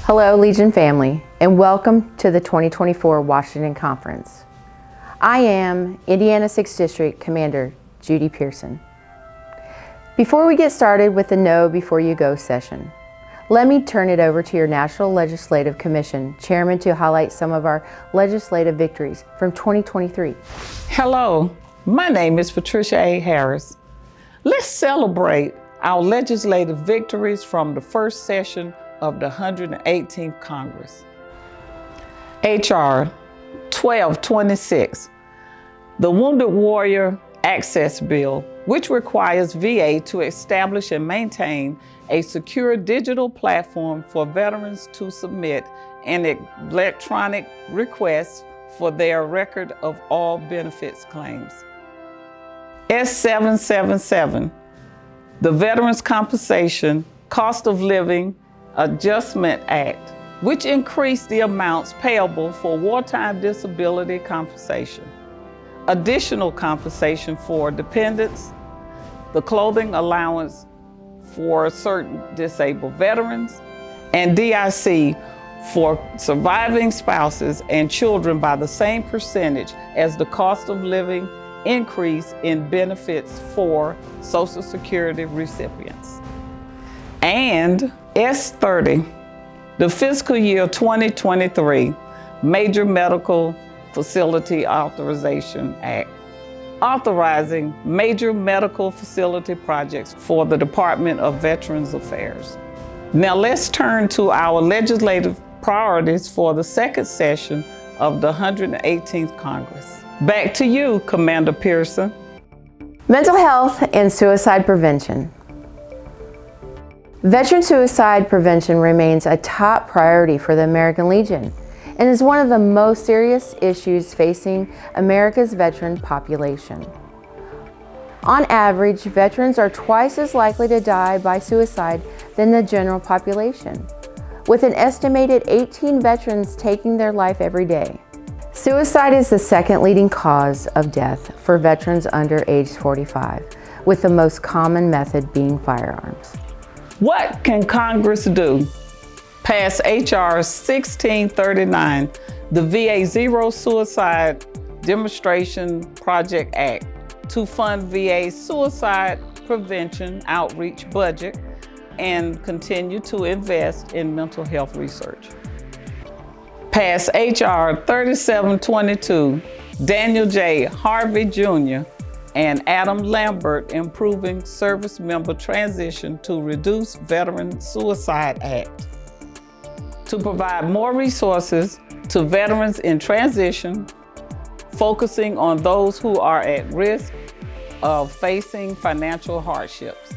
Hello, Legion family, and welcome to the 2024 Washington Conference. I am Indiana 6th District Commander Judy Pearson. Before we get started with the Know Before You Go session, let me turn it over to your National Legislative Commission Chairman to highlight some of our legislative victories from 2023. Hello, my name is Patricia A. Harris. Let's celebrate our legislative victories from the first session of the 118th Congress. H.R. 1226, the Wounded Warrior Access Bill, which requires VA to establish and maintain a secure digital platform for veterans to submit an electronic request for their record of all benefits claims. S777, the Veterans Compensation Cost of Living Adjustment Act, which increased the amounts payable for wartime disability compensation, additional compensation for dependents, the clothing allowance for certain disabled veterans, and DIC for surviving spouses and children by the same percentage as the cost of living increase in benefits for Social Security recipients. And S30, the fiscal year 2023 Major Medical Facility Authorization Act, authorizing major medical facility projects for the Department of Veterans Affairs. Now let's turn to our legislative priorities for the second session of the 118th Congress. Back to you, Commander Pearson. Mental health and suicide prevention. Veteran suicide prevention remains a top priority for the American Legion and is one of the most serious issues facing America's veteran population. On average, veterans are twice as likely to die by suicide than the general population, with an estimated 18 veterans taking their life every day. Suicide is the second leading cause of death for veterans under age 45, with the most common method being firearms. What can Congress do? Pass H.R. 1639, the VA Zero Suicide Demonstration Project Act, to fund VA suicide prevention outreach budget and continue to invest in mental health research. Pass H.R. 3722, Daniel J. Harvey Jr. and Adam Lambert Improving Service Member Transition to Reduce Veteran Suicide Act, to provide more resources to veterans in transition, focusing on those who are at risk of facing financial hardships.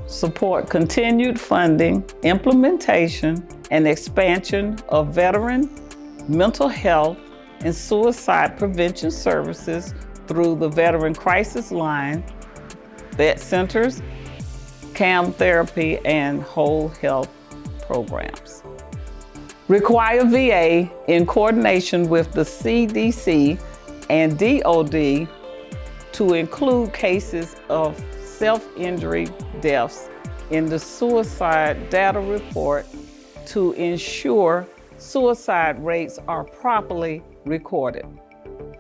Support continued funding, implementation, and expansion of veteran mental health and suicide prevention services through the Veteran Crisis Line, vet centers, CAM therapy, and whole health programs. Require VA, in coordination with the CDC and DOD, to include cases of self-injury deaths in the suicide data report to ensure suicide rates are properly recorded.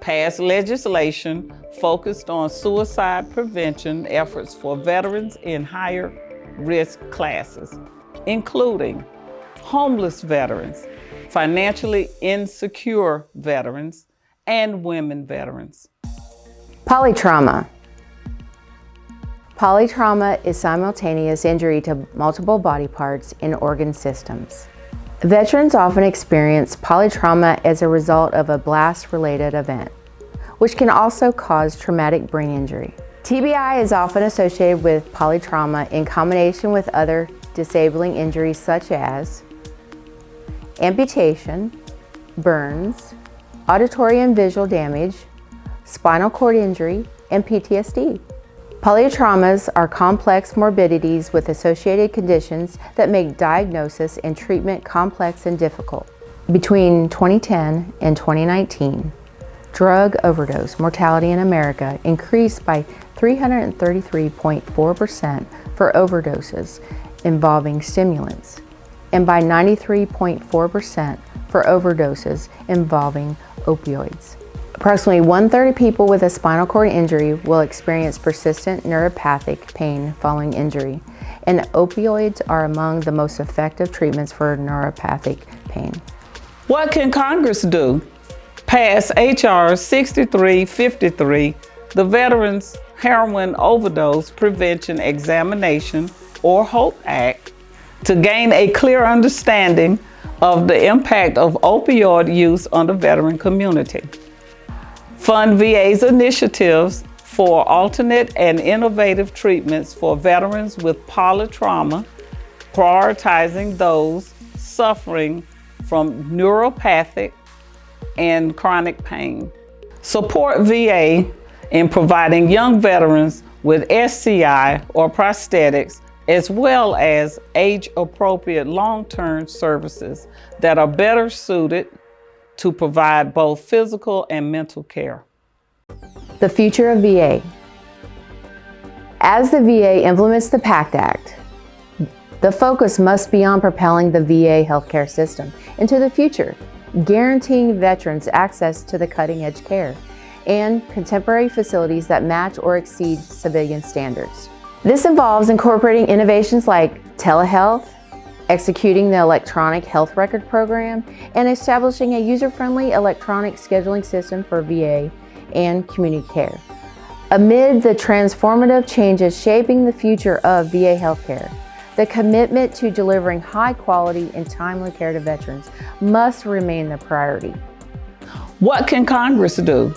Pass legislation focused on suicide prevention efforts for veterans in higher risk classes, including homeless veterans, financially insecure veterans, and women veterans. Polytrauma. Polytrauma is simultaneous injury to multiple body parts and organ systems. Veterans often experience polytrauma as a result of a blast-related event, which can also cause traumatic brain injury. TBI is often associated with polytrauma in combination with other disabling injuries such as amputation, burns, auditory and visual damage, spinal cord injury, and PTSD. Polytraumas are complex morbidities with associated conditions that make diagnosis and treatment complex and difficult. Between 2010 and 2019, drug overdose mortality in America increased by 333.4% for overdoses involving stimulants and by 93.4% for overdoses involving opioids. Approximately 1/3 of people with a spinal cord injury will experience persistent neuropathic pain following injury, and opioids are among the most effective treatments for neuropathic pain. What can Congress do? Pass H.R. 6353, the Veterans Heroin Overdose Prevention Examination, or HOPE Act, to gain a clear understanding of the impact of opioid use on the veteran community. Fund VA's initiatives for alternate and innovative treatments for veterans with polytrauma, prioritizing those suffering from neuropathic and chronic pain. Support VA in providing young veterans with SCI or prosthetics, as well as age-appropriate long-term services that are better suited to provide both physical and mental care. The future of VA. As the VA implements the PACT Act, the focus must be on propelling the VA healthcare system into the future, guaranteeing veterans access to the cutting-edge care and contemporary facilities that match or exceed civilian standards. This involves incorporating innovations like telehealth, executing the electronic health record program, and establishing a user-friendly electronic scheduling system for VA and community care. Amid the transformative changes shaping the future of VA healthcare, the commitment to delivering high-quality and timely care to veterans must remain the priority. What can Congress do?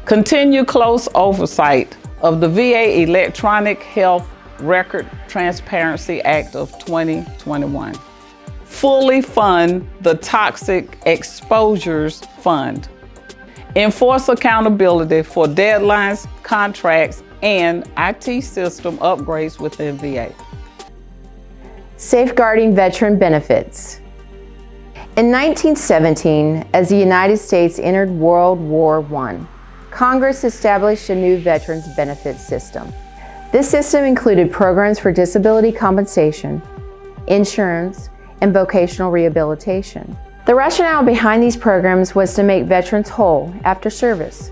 Continue close oversight of the VA Electronic Health Record Transparency Act of 2021. Fully fund the Toxic Exposures Fund. Enforce accountability for deadlines, contracts, and IT system upgrades within VA. Safeguarding veteran benefits. In 1917, as the United States entered World War I, Congress established a new veterans benefits system. This system included programs for disability compensation, insurance, and vocational rehabilitation. The rationale behind these programs was to make veterans whole after service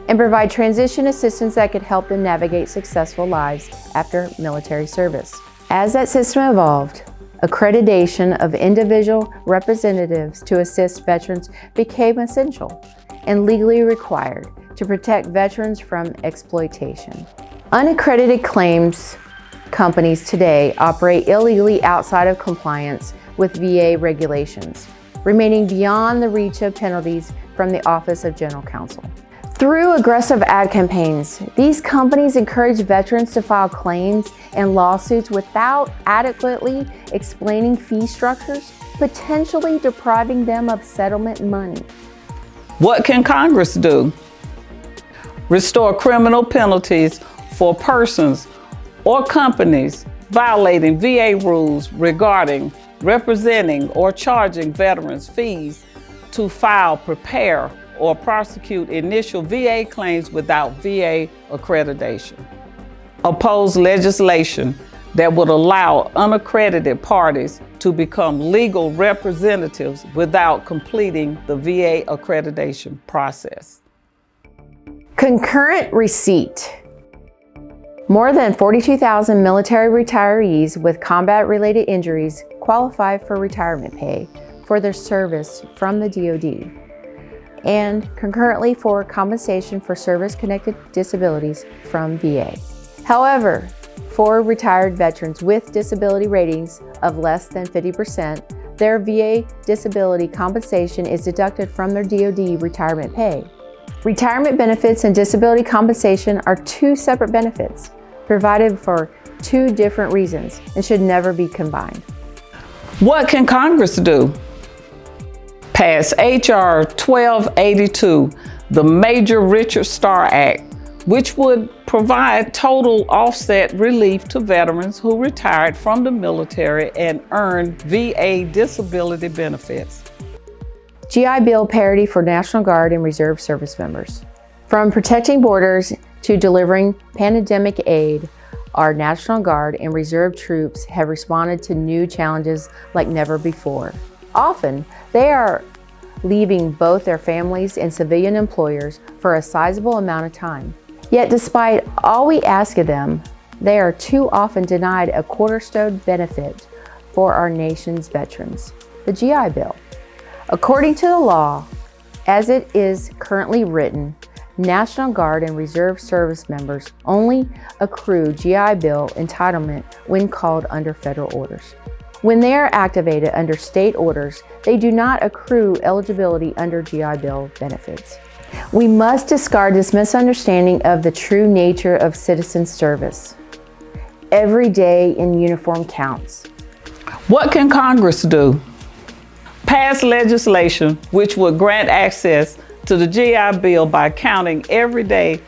and provide transition assistance that could help them navigate successful lives after military service. As that system evolved, accreditation of individual representatives to assist veterans became essential and legally required to protect veterans from exploitation. Unaccredited claims companies today operate illegally outside of compliance with VA regulations, remaining beyond the reach of penalties from the Office of General Counsel. Through aggressive ad campaigns, these companies encourage veterans to file claims and lawsuits without adequately explaining fee structures, potentially depriving them of settlement money. What can Congress do? Restore criminal penalties for persons or companies violating VA rules regarding representing or charging veterans fees to file, prepare, or prosecute initial VA claims without VA accreditation. Oppose legislation that would allow unaccredited parties to become legal representatives without completing the VA accreditation process. Concurrent receipt. More than 42,000 military retirees with combat-related injuries qualify for retirement pay for their service from the DoD, and concurrently for compensation for service-connected disabilities from VA. However, for retired veterans with disability ratings of less than 50%, their VA disability compensation is deducted from their DoD retirement pay. Retirement benefits and disability compensation are two separate benefits, provided for two different reasons, and should never be combined. What can Congress do? Pass H.R. 1282, the Major Richard Starr Act, which would provide total offset relief to veterans who retired from the military and earned VA disability benefits. GI Bill parity for National Guard and Reserve service members. From protecting borders to delivering pandemic aid, our National Guard and Reserve troops have responded to new challenges like never before. Often, they are leaving both their families and civilian employers for a sizable amount of time. Yet despite all we ask of them, they are too often denied a cornerstone benefit for our nation's veterans, the GI Bill. According to the law, as it is currently written, National Guard and Reserve service members only accrue GI Bill entitlement when called under federal orders. When they are activated under state orders, they do not accrue eligibility under GI Bill benefits. We must discard this misunderstanding of the true nature of citizen service. Every day in uniform counts. What can Congress do? Pass legislation which would grant access to the GI Bill by counting every day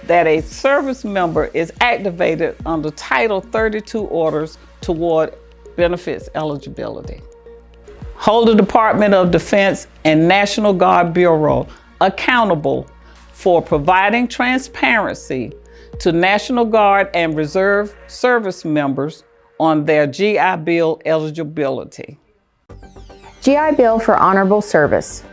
that a service member is activated under Title 32 orders toward benefits eligibility. Hold the Department of Defense and National Guard Bureau accountable for providing transparency to National Guard and Reserve service members on their GI Bill eligibility. GI Bill for honorable service.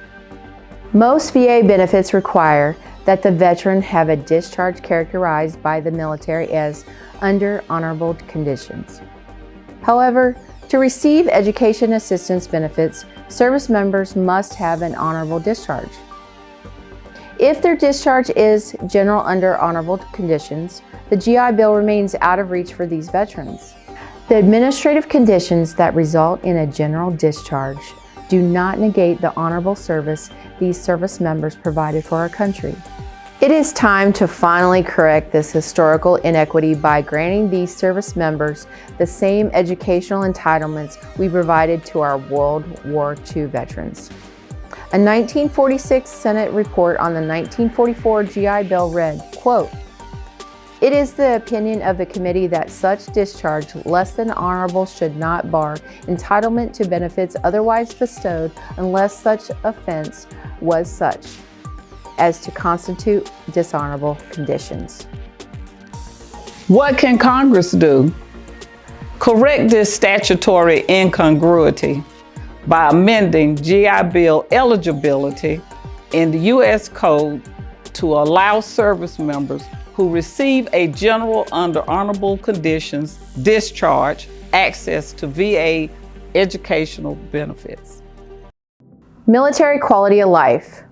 Most VA benefits require that the veteran have a discharge characterized by the military as under honorable conditions. However, to receive education assistance benefits, service members must have an honorable discharge. If their discharge is general under honorable conditions, the GI Bill remains out of reach for these veterans. The administrative conditions that result in a general discharge do not negate the honorable service these service members provided for our country. It is time to finally correct this historical inequity by granting these service members the same educational entitlements we provided to our World War II veterans. A 1946 Senate report on the 1944 GI Bill read, quote, "It is the opinion of the committee that such discharge less than honorable should not bar entitlement to benefits otherwise bestowed unless such offense was such as to constitute dishonorable conditions." What can Congress do? Correct this statutory incongruity by amending GI Bill eligibility in the U.S. Code to allow service members who receive a general under honorable conditions discharge access to VA educational benefits. Military quality of life.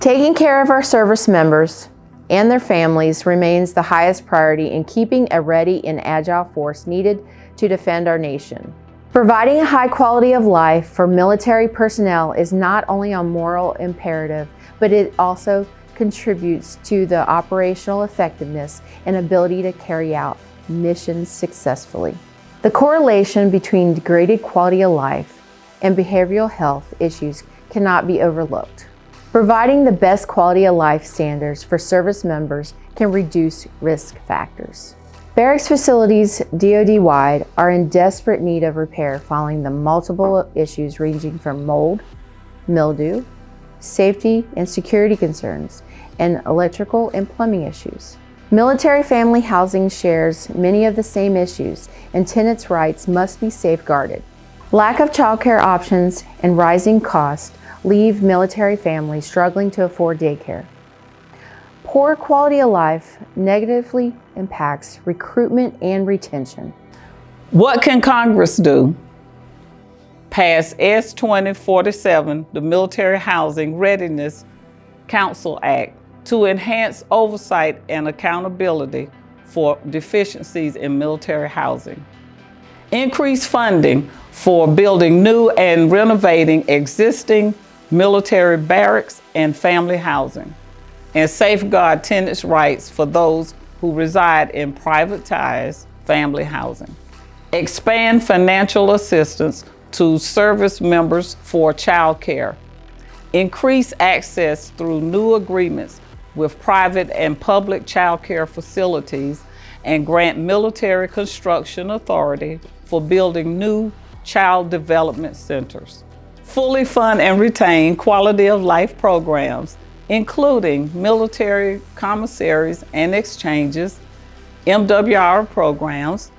Taking care of our service members and their families remains the highest priority in keeping a ready and agile force needed to defend our nation. Providing a high quality of life for military personnel is not only a moral imperative, but it also contributes to the operational effectiveness and ability to carry out missions successfully. The correlation between degraded quality of life and behavioral health issues cannot be overlooked. Providing the best quality of life standards for service members can reduce risk factors. Barracks facilities DoD-wide are in desperate need of repair following the multiple issues ranging from mold, mildew, safety and security concerns, and electrical and plumbing issues. Military family housing shares many of the same issues, and tenants' rights must be safeguarded. Lack of childcare options and rising costs leave military families struggling to afford daycare. Poor quality of life negatively impacts recruitment and retention. What can Congress do? Pass S 2047, the Military Housing Readiness Council Act, to enhance oversight and accountability for deficiencies in military housing. Increase funding for building new and renovating existing military barracks and family housing, and safeguard tenants' rights for those who reside in privatized family housing. Expand financial assistance to service members for child care. Increase access through new agreements with private and public child care facilities, and grant military construction authority for building new child development centers. Fully fund and retain quality of life programs, including military commissaries and exchanges, MWR programs,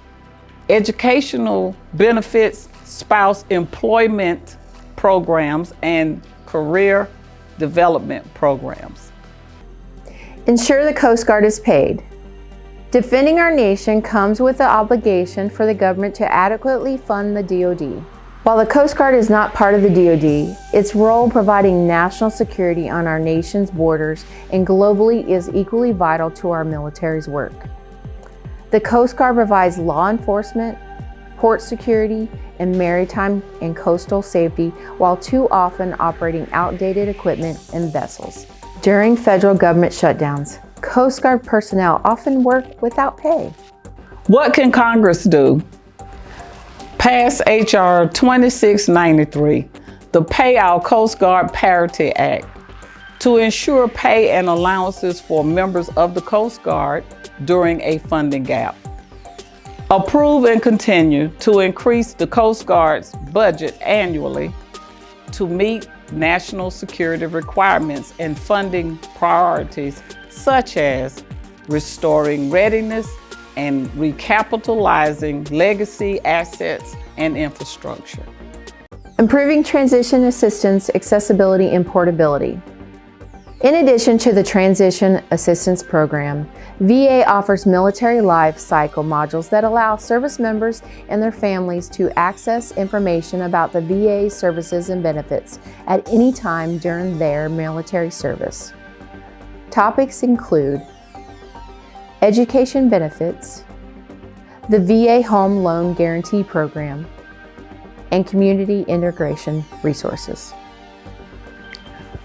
educational benefits, spouse employment programs, and career development programs. Ensure the Coast Guard is paid. Defending our nation comes with the obligation for the government to adequately fund the DoD. While the Coast Guard is not part of the DoD, its role providing national security on our nation's borders and globally is equally vital to our military's work. The Coast Guard provides law enforcement, port security, and maritime and coastal safety while too often operating outdated equipment and vessels. During federal government shutdowns, Coast Guard personnel often work without pay. What can Congress do? Pass H.R. 2693, the Pay Our Coast Guard Parity Act, to ensure pay and allowances for members of the Coast Guard during a funding gap. Approve and continue to increase the Coast Guard's budget annually to meet national security requirements and funding priorities such as restoring readiness and recapitalizing legacy assets and infrastructure. Improving transition assistance, accessibility, and portability. In addition to the Transition Assistance Program, VA offers military life cycle modules that allow service members and their families to access information about the VA services and benefits at any time during their military service. Topics include education benefits, the VA Home Loan Guarantee Program, and community integration resources.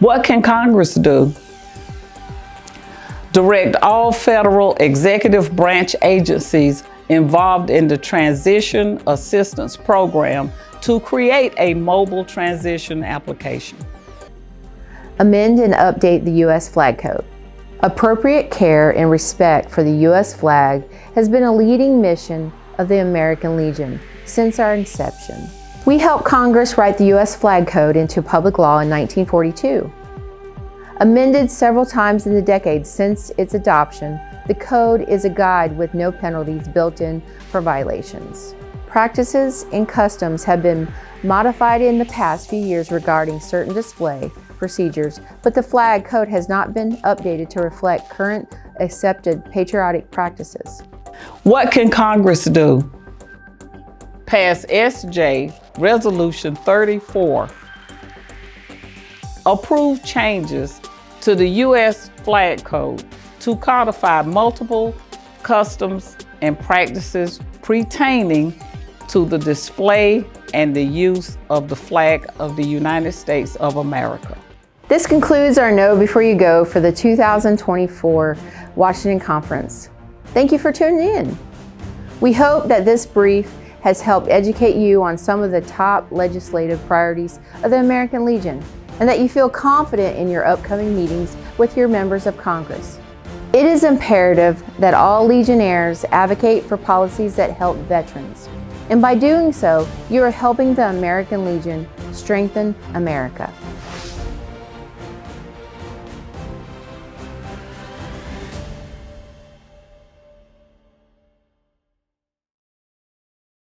What can Congress do? Direct all federal executive branch agencies involved in the Transition Assistance Program to create a mobile transition application. Amend and update the U.S. Flag Code. Appropriate care and respect for the U.S. flag has been a leading mission of the American Legion since our inception. We helped Congress write the U.S. Flag Code into public law in 1942. Amended several times in the decades since its adoption, the code is a guide with no penalties built in for violations. Practices and customs have been modified in the past few years regarding certain display procedures, but the flag code has not been updated to reflect current accepted patriotic practices. What can Congress do? Pass SJ Resolution 34. Approve changes to the U.S. Flag Code to codify multiple customs and practices pertaining to the display and the use of the flag of the United States of America. This concludes our Know Before You Go for the 2024 Washington Conference. Thank you for tuning in. We hope that this brief has helped educate you on some of the top legislative priorities of the American Legion, and that you feel confident in your upcoming meetings with your members of Congress. It is imperative that all Legionnaires advocate for policies that help veterans, and by doing so, you are helping the American Legion strengthen America.